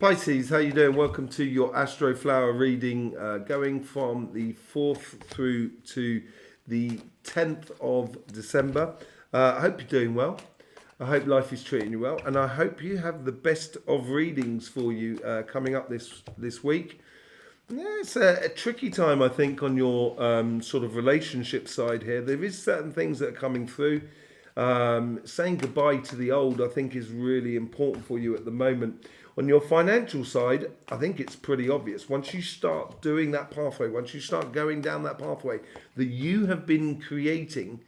Pisces, how you doing? Welcome to your Astroflower reading, going from the 4th through to the 10th of December. I hope you're doing well. I hope life is treating you well, and I hope you have the best of readings for you coming up this week. Yeah, it's a tricky time, I think, on your sort of relationship side here. There is certain things that are coming through. Saying goodbye to the old, I think, is really important for you at the moment. On your financial side, I think it's pretty obvious. Once you start doing that pathway, once you start going down that pathway that you have been creating,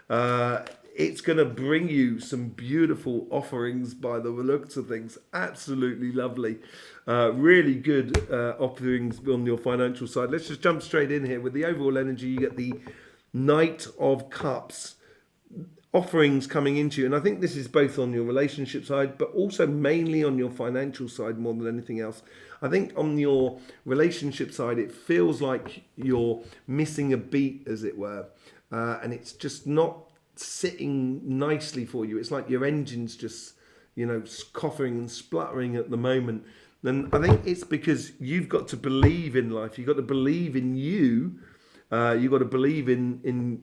it's going to bring you some beautiful offerings by the looks of things. Absolutely lovely. Really good offerings on your financial side. Let's just jump straight in here. With the overall energy, you get the Knight of Cups offerings coming into you, and I think this is both on your relationship side but also mainly on your financial side more than anything else. I think on your relationship side it feels like you're missing a beat, as it were, and it's just not sitting nicely for you. It's like your engine's just coughing and spluttering at the moment, and I think it's because you've got to believe in life. You've got to believe in you. You've got to believe in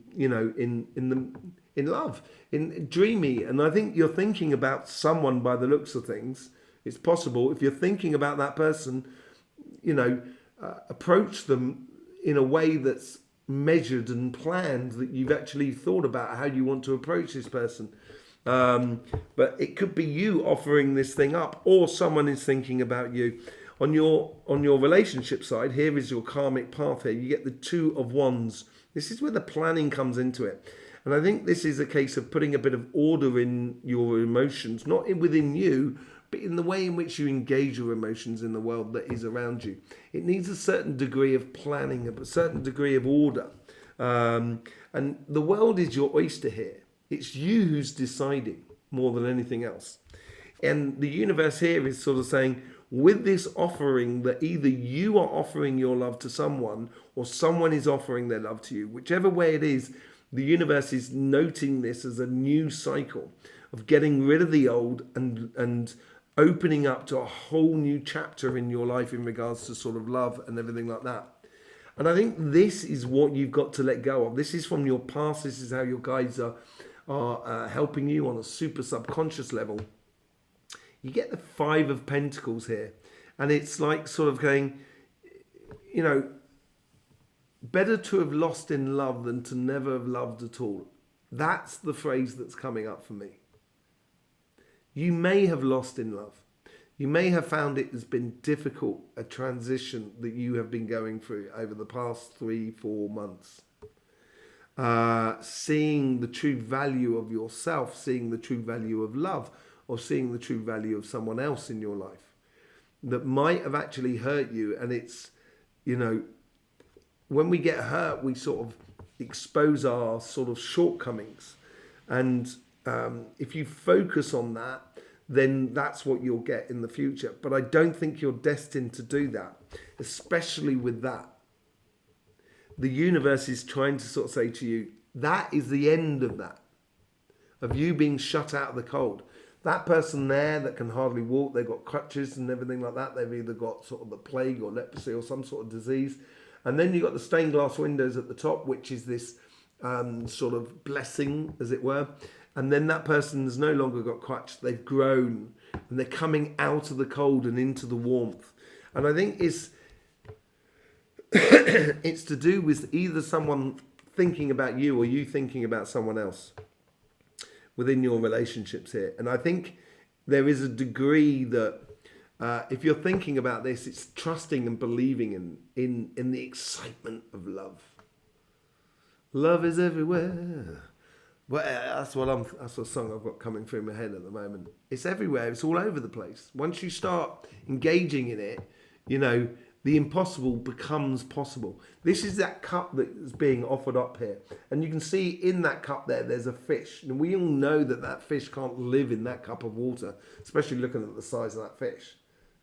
love, in dreamy. And I think you're thinking about someone by the looks of things. It's possible if you're thinking about that person, approach them in a way that's measured and planned, that you've actually thought about how you want to approach this person. But it could be you offering this thing up, or someone is thinking about you. On your relationship side, here is your karmic path here. You get the Two of Wands. This is where the planning comes into it. And I think this is a case of putting a bit of order in your emotions, not within you, but in the way in which you engage your emotions in the world that is around you. It needs a certain degree of planning, a certain degree of order. And the world is your oyster here. It's you who's deciding more than anything else. And the universe here is sort of saying, with this offering, that either you are offering your love to someone or someone is offering their love to you. Whichever way it is, the universe is noting this as a new cycle of getting rid of the old and opening up to a whole new chapter in your life in regards to sort of love and everything like that. And I think this is what you've got to let go of. This is from your past. This is how your guides are helping you on a super subconscious level. You get the Five of Pentacles here, and it's like sort of going, better to have lost in love than to never have loved at all. That's the phrase that's coming up for me. You may have lost in love. You may have found it has been difficult, a transition that you have been going through over the past 3-4 months. Seeing the true value of yourself, seeing the true value of love, or seeing the true value of someone else in your life that might have actually hurt you. And it's, when we get hurt, we sort of expose our sort of shortcomings. And if you focus on that, then that's what you'll get in the future. But I don't think you're destined to do that, especially with that. The universe is trying to sort of say to you, that is the end of that, of you being shut out of the cold. That person there that can hardly walk, they've got crutches and everything like that. They've either got sort of the plague or leprosy or some sort of disease. And then you've got the stained glass windows at the top, which is this sort of blessing, as it were. And then that person's no longer got crutch. They've grown and they're coming out of the cold and into the warmth. And I think it's it's to do with either someone thinking about you or you thinking about someone else within your relationships here. And I think there is a degree that if you're thinking about this, it's trusting and believing in the excitement of love. Love is everywhere. Well, that's a song I've got coming through my head at the moment. It's everywhere. It's all over the place. Once you start engaging in it, the impossible becomes possible. This is that cup that is being offered up here. And you can see in that cup there's a fish. And we all know that fish can't live in that cup of water, especially looking at the size of that fish.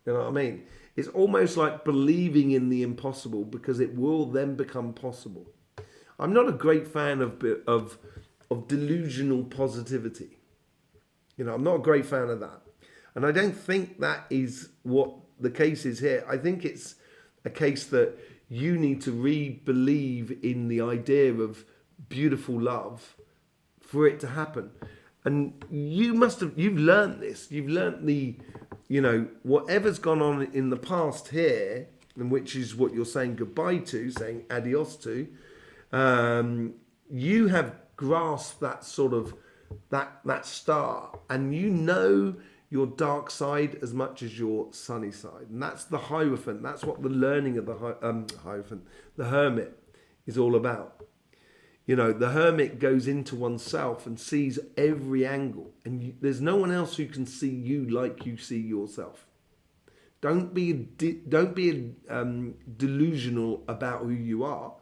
You know what I mean? It's almost like believing in the impossible, because it will then become possible. I'm not a great fan of delusional positivity. I'm not a great fan of that. And I don't think that is what the case is here. I think it's a case that you need to re-believe in the idea of beautiful love for it to happen. And you've learned this. You've learned whatever's gone on in the past here, and which is what you're saying goodbye to, saying adios to. You have grasped that sort of, that star, and you know your dark side as much as your sunny side. And that's the Hierophant. That's what the learning of the Hierophant, the Hermit, is all about. The Hermit goes into oneself and sees every angle. And there's no one else who can see you like you see yourself. Don't be delusional about who you are.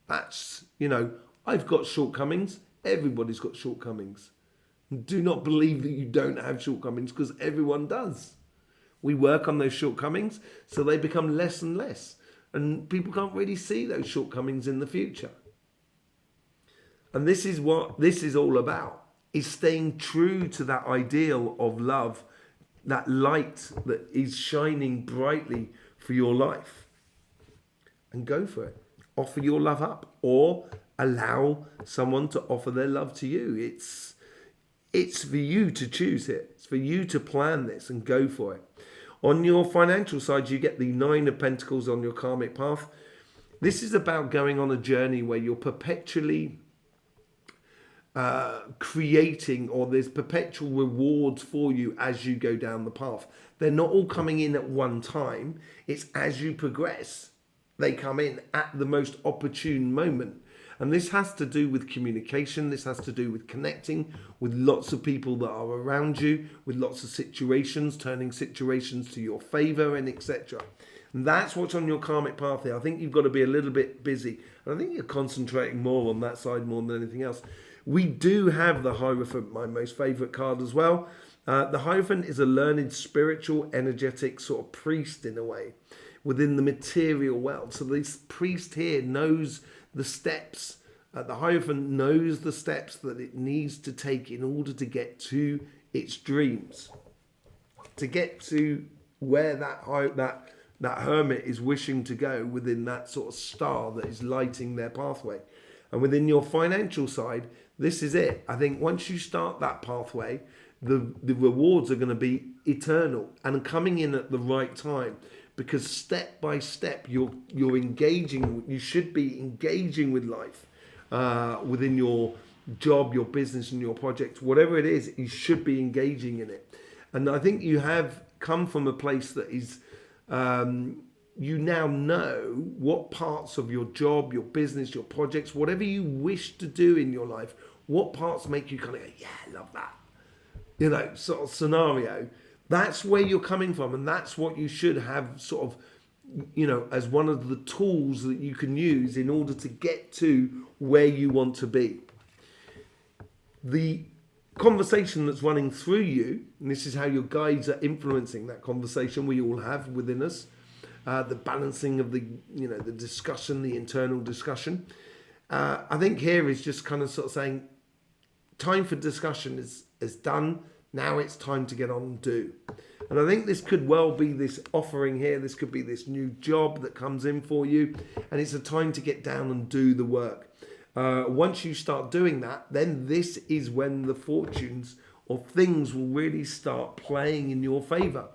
That's, I've got shortcomings. Everybody's got shortcomings. Do not believe that you don't have shortcomings, because everyone does. We work on those shortcomings so they become less and less. And people can't really see those shortcomings in the future. And this is what this is all about, is staying true to that ideal of love, that light that is shining brightly for your life. And go for it. Offer your love up, or allow someone to offer their love to you. It's for you to choose it. It's for you to plan this and go for it. On your financial side, you get the Nine of Pentacles on your karmic path. This is about going on a journey where you're perpetually creating, or there's perpetual rewards for you as you go down the path. They're not all coming in at one time. It's as you progress, they come in at the most opportune moment. And this has to do with communication. This has to do with connecting with lots of people that are around you, with lots of situations, turning situations to your favor, and etc. And that's what's on your karmic path here. I think you've got to be a little bit busy. And I think you're concentrating more on that side more than anything else. We do have the Hierophant, my most favorite card as well. The Hierophant is a learned, spiritual, energetic sort of priest in a way within the material world. So this priest here knows the steps. The Hierophant knows the steps that it needs to take in order to get to its dreams, to get to where that hermit is wishing to go within that sort of star that is lighting their pathway. And within your financial side, this is it. I think once you start that pathway, the rewards are going to be eternal and coming in at the right time. Because step by step, you're engaging. You should be engaging with life within your job, your business, and your project. Whatever it is, you should be engaging in it. And I think you have come from a place that is, you now know what parts of your job, your business, your projects, whatever you wish to do in your life, what parts make you kind of go, yeah, I love that, sort of scenario. That's where you're coming from, and that's what you should have sort of, as one of the tools that you can use in order to get to where you want to be. The conversation that's running through you, and this is how your guides are influencing that conversation we all have within us, the balancing of the discussion, the internal discussion. I think here is just kind of sort of saying, time for discussion is done. Now it's time to get on and do. And I think this could well be this offering here. This could be this new job that comes in for you. And it's a time to get down and do the work. Once you start doing that, then this is when the fortunes or things will really start playing in your favor.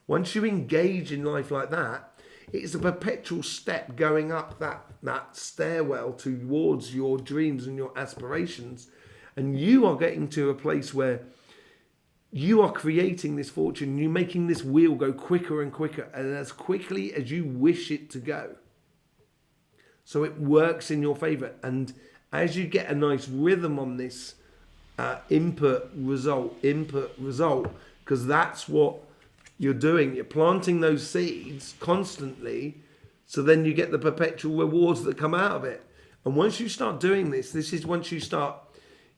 Once you engage in life like that, it's a perpetual step going up that stairwell towards your dreams and your aspirations. And you are getting to a place where you are creating this fortune. You're making this wheel go quicker and quicker, and as quickly as you wish it to go. So it works in your favor. And as you get a nice rhythm on this input, result, because that's what you're doing. You're planting those seeds constantly, so then you get the perpetual rewards that come out of it. And once you start doing this is once you start,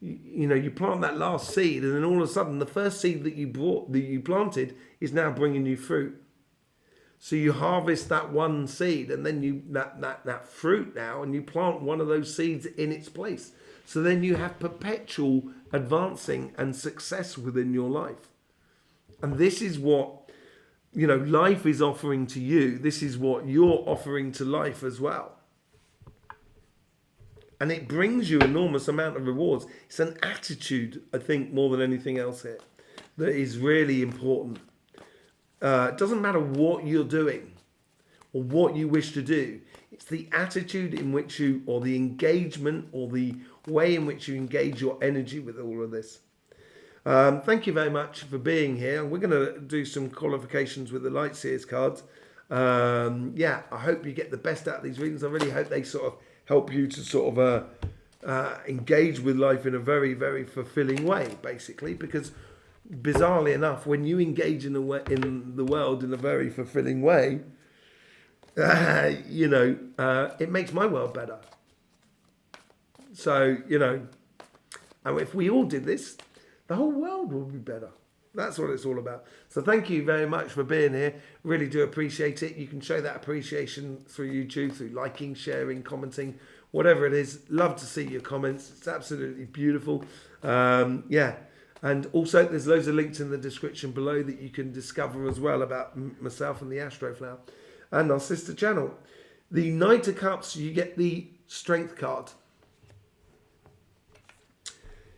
you plant that last seed, and then all of a sudden the first seed that you planted is now bringing you fruit. So you harvest that one seed, and then that fruit now, and you plant one of those seeds in its place. So then you have perpetual advancing and success within your life. And this is what life is offering to you. This is what you're offering to life as well. And it brings you enormous amount of rewards. It's an attitude, I think, more than anything else here, that is really important. It doesn't matter what you're doing or what you wish to do. It's the attitude in which you, or the engagement, or the way in which you engage your energy with all of this. Thank you very much for being here. We're going to do some qualifications with the Light Seers cards. I hope you get the best out of these readings. I really hope they sort of help you to sort of engage with life in a very, very fulfilling way, basically, because bizarrely enough, when you engage in the world in a very fulfilling way, it makes my world better. So, and if we all did this, the whole world would be better. That's what it's all about. So thank you very much for being here. Really do appreciate it. You can show that appreciation through YouTube, through liking, sharing, commenting, whatever it is. Love to see your comments. It's absolutely beautiful. And also there's loads of links in the description below that you can discover as well about myself and the Astroflower and our sister channel. The Knight of Cups, you get the Strength card.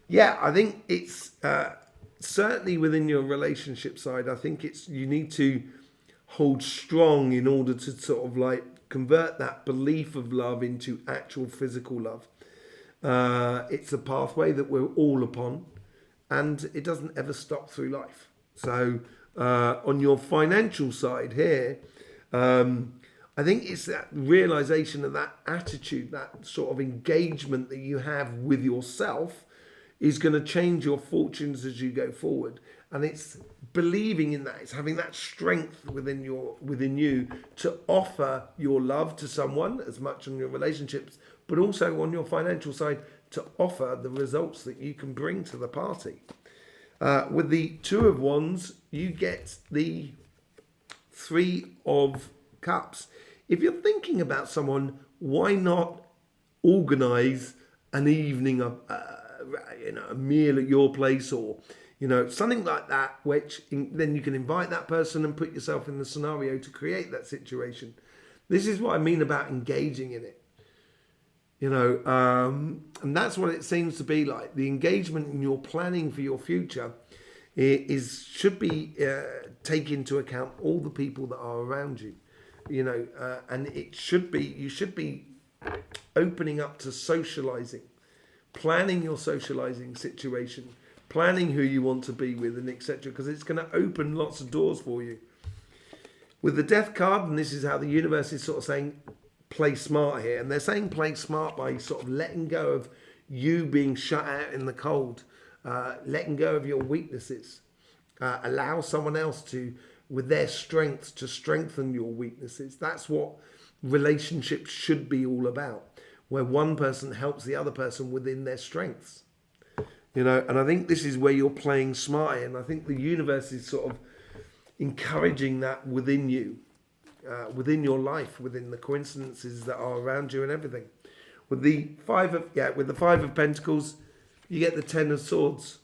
Yeah, I think it's certainly within your relationship side. I think you need to hold strong in order to sort of like convert that belief of love into actual physical love. It's a pathway that we're all upon, and it doesn't ever stop through life. So on your financial side here, I think it's that realization of that attitude, that sort of engagement that you have with yourself is going to change your fortunes as you go forward. And it's believing in that. It's having that strength within you to offer your love to someone, as much on your relationships, but also on your financial side to offer the results that you can bring to the party. With the Two of Wands, you get the Three of Cups. If you're thinking about someone, why not organise an evening of a meal at your place, or something like that, which then you can invite that person and put yourself in the scenario to create that situation. This is what I mean about engaging in it, and that's what it seems to be like. The engagement in your planning for your future should be take into account all the people that are around you, and you should be opening up to socializing, planning your socializing situation, planning who you want to be with, and etc., because it's going to open lots of doors for you. With the Death card, and this is how the universe is sort of saying play smart here, and they're saying play smart by sort of letting go of you being shut out in the cold, letting go of your weaknesses, allow someone else to, with their strengths, to strengthen your weaknesses. That's what relationships should be all about, where one person helps the other person within their strengths. And I think this is where you're playing smart, and I think the universe is sort of encouraging that within you, within your life, within the coincidences that are around you and everything. With the Five of Pentacles, you get the Ten of Swords.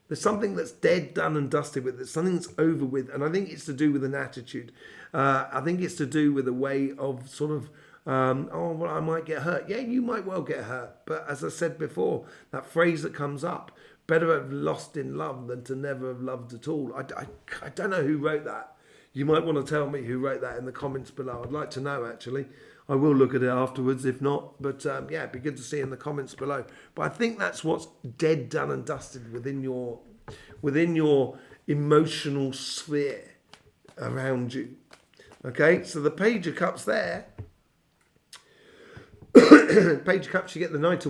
There's something that's dead, done and dusted with. There's something that's over with, and I think it's to do with an attitude. I think it's to do with a way of sort of, I might get hurt. Yeah, you might well get hurt. But as I said before, that phrase that comes up, better have lost in love than to never have loved at all. I don't know who wrote that. You might want to tell me who wrote that in the comments below. I'd like to know, actually. I will look at it afterwards if not. But it'd be good to see in the comments below. But I think that's what's dead, done and dusted within your emotional sphere around you. Okay, so the Page of Cups there. Page of Cups, you get the Knight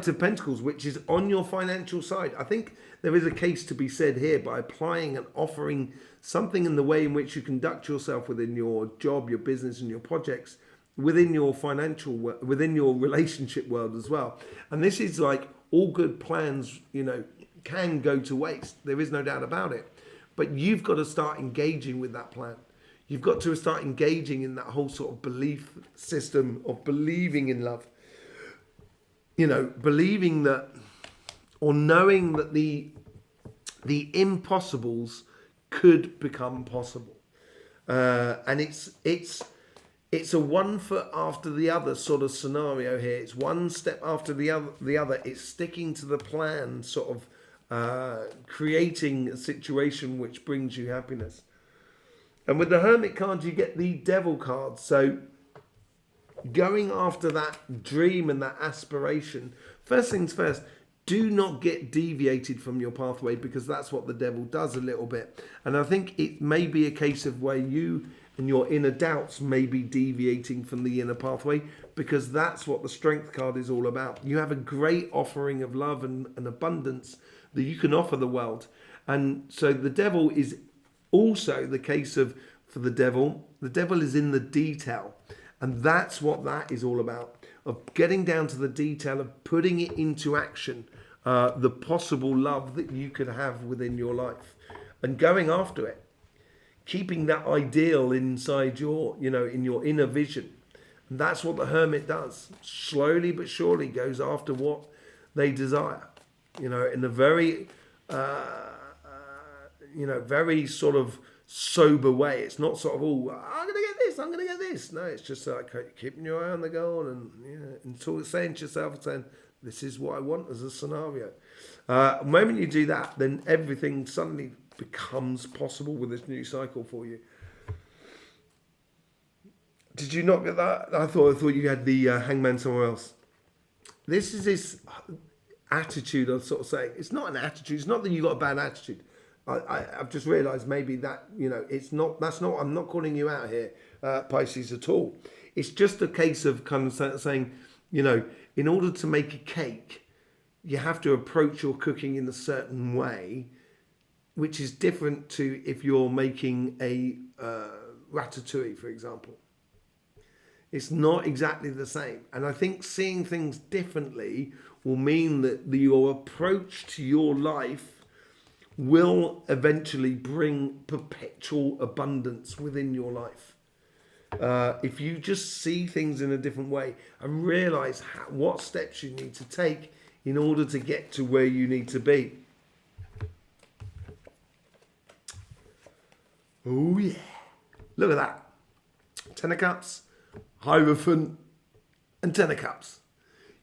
of Pentacles, which is on your financial side. I think there is a case to be said here by applying and offering something in the way in which you conduct yourself within your job, your business and your projects, within your within your relationship world as well. And this is like all good plans, can go to waste. There is no doubt about it. But you've got to start engaging with that plan. You've got to start engaging in that whole sort of belief system of believing in love. Believing that, or knowing that the impossibles could become possible. And it's a one foot after the other sort of scenario here. It's one step after the other. It's sticking to the plan, sort of creating a situation which brings you happiness. And with the Hermit card, you get the Devil card. So going after that dream and that aspiration, first things first, do not get deviated from your pathway, because that's what the Devil does a little bit. And I think it may be a case of where you and your inner doubts may be deviating from the inner pathway, because that's what the Strength card is all about. You have a great offering of love and abundance that you can offer the world. And so the Devil is also the case of, for the devil is in the detail. And that's what that is all about, of getting down to the detail, of putting it into action, the possible love that you could have within your life, and going after it, keeping that ideal inside your, in your inner vision. And that's what the Hermit does. Slowly but surely goes after what they desire, in a very, very sort of sober way. It's not sort of, I'm going to get this, I'm going to get this. No, it's just like keeping your eye on the goal and saying to yourself, this is what I want as a scenario. The moment you do that, then everything suddenly becomes possible with this new cycle for you. Did you not get that? I thought you had the Hangman somewhere else. This is this attitude of sort of saying, it's not an attitude. It's not that you got a bad attitude. I've just realised maybe that, it's not, I'm not calling you out here, Pisces, at all. It's just a case of kind of saying, in order to make a cake, you have to approach your cooking in a certain way, which is different to if you're making a ratatouille, for example. It's not exactly the same. And I think seeing things differently will mean that your approach to your life will eventually bring perpetual abundance within your life. If you just see things in a different way and realise what steps you need to take in order to get to where you need to be. Oh yeah, look at that. Ten of Cups, Hierophant, and Ten of Cups.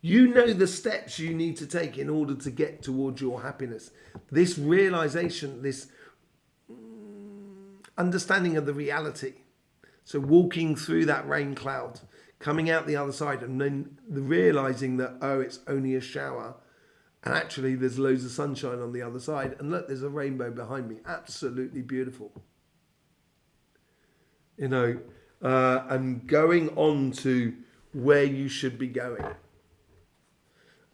You know the steps you need to take in order to get towards your happiness. This realization, this understanding of the reality. So walking through that rain cloud, coming out the other side, and then realizing that, it's only a shower. And actually there's loads of sunshine on the other side. And look, there's a rainbow behind me. Absolutely beautiful. And going on to where you should be going.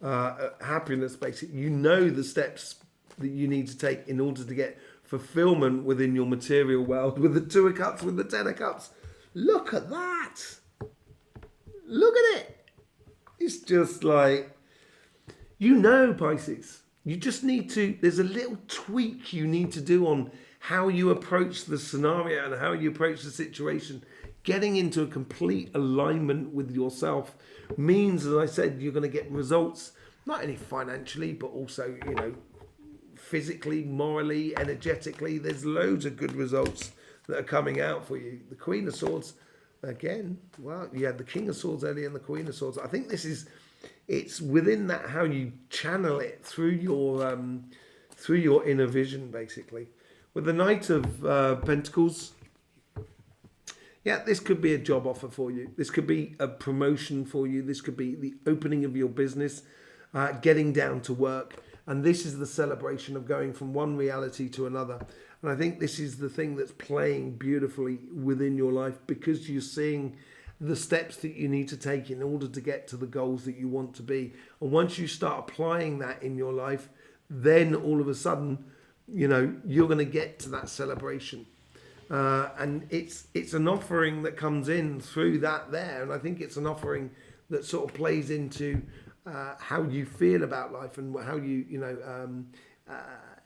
Happiness, basically, the steps that you need to take in order to get fulfillment within your material world, with the Two of Cups, with the Ten of Cups. Look at that. Look at it. It's just like, Pisces, you just need to, there's a little tweak you need to do on how you approach the scenario and how you approach the situation. Getting into a complete alignment with yourself means, as I said, you're going to get results, not only financially, but also, physically, morally, energetically. There's loads of good results that are coming out for you. The Queen of Swords, again, you had the King of Swords earlier and the Queen of Swords. I think it's within that how you channel it through your inner vision, basically. With the Knight of Pentacles, this could be a job offer for you. This could be a promotion for you. This could be the opening of your business, getting down to work. And this is the celebration of going from one reality to another. And I think this is the thing that's playing beautifully within your life, because you're seeing the steps that you need to take in order to get to the goals that you want to be. And once you start applying that in your life, then all of a sudden, you're going to get to that celebration. And it's an offering that comes in through that there. And I think it's an offering that sort of plays into how you feel about life, and how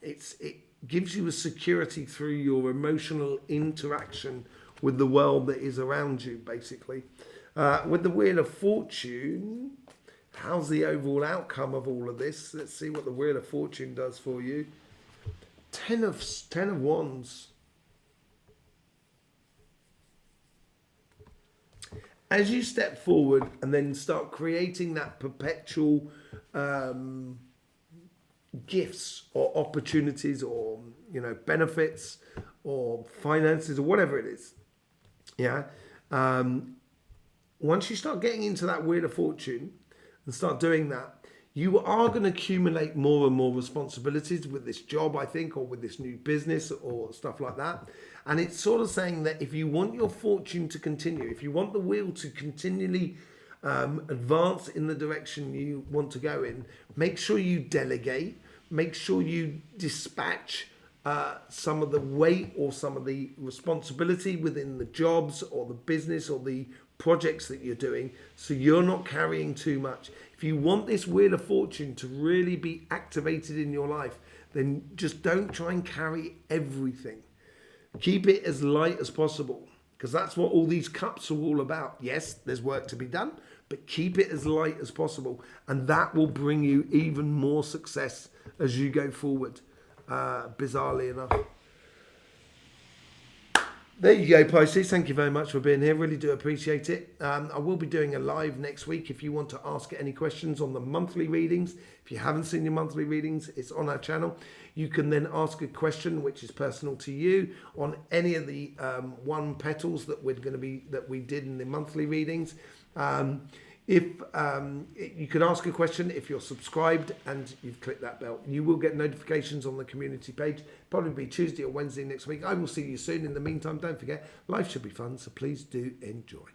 it gives you a security through your emotional interaction with the world that is around you, basically. With the Wheel of Fortune, how's the overall outcome of all of this? Let's see what the Wheel of Fortune does for you. Ten of Wands. as you step forward and then start creating that perpetual gifts or opportunities or, you know, benefits or finances or whatever it is, yeah, once you start getting into that wheel of fortune and start doing that, you are going to accumulate more and more responsibilities with this job, I think, or with this new business or stuff like that. And it's sort of saying that if you want your fortune to continue, if you want the wheel to continually advance in the direction you want to go in, make sure you delegate, make sure you dispatch some of the weight or some of the responsibility within the jobs or the business or the projects that you're doing, so you're not carrying too much. If you want this wheel of fortune to really be activated in your life, then just don't try and carry everything. Keep it as light as possible, because that's what all these cups are all about. Yes, there's work to be done, but keep it as light as possible, and that will bring you even more success as you go forward, bizarrely enough. There you go, Pisces. Thank you very much for being here. Really do appreciate it. I will be doing a live next week if you want to ask any questions on the monthly readings. If you haven't seen your monthly readings, it's on our channel. You can then ask a question which is personal to you on any of the one petals that we did in the monthly readings. If you can ask a question if you're subscribed and you've clicked that bell, you will get notifications on the community page. Probably be Tuesday or Wednesday next week. I will see you soon. In the meantime, don't forget, life should be fun, so please do enjoy.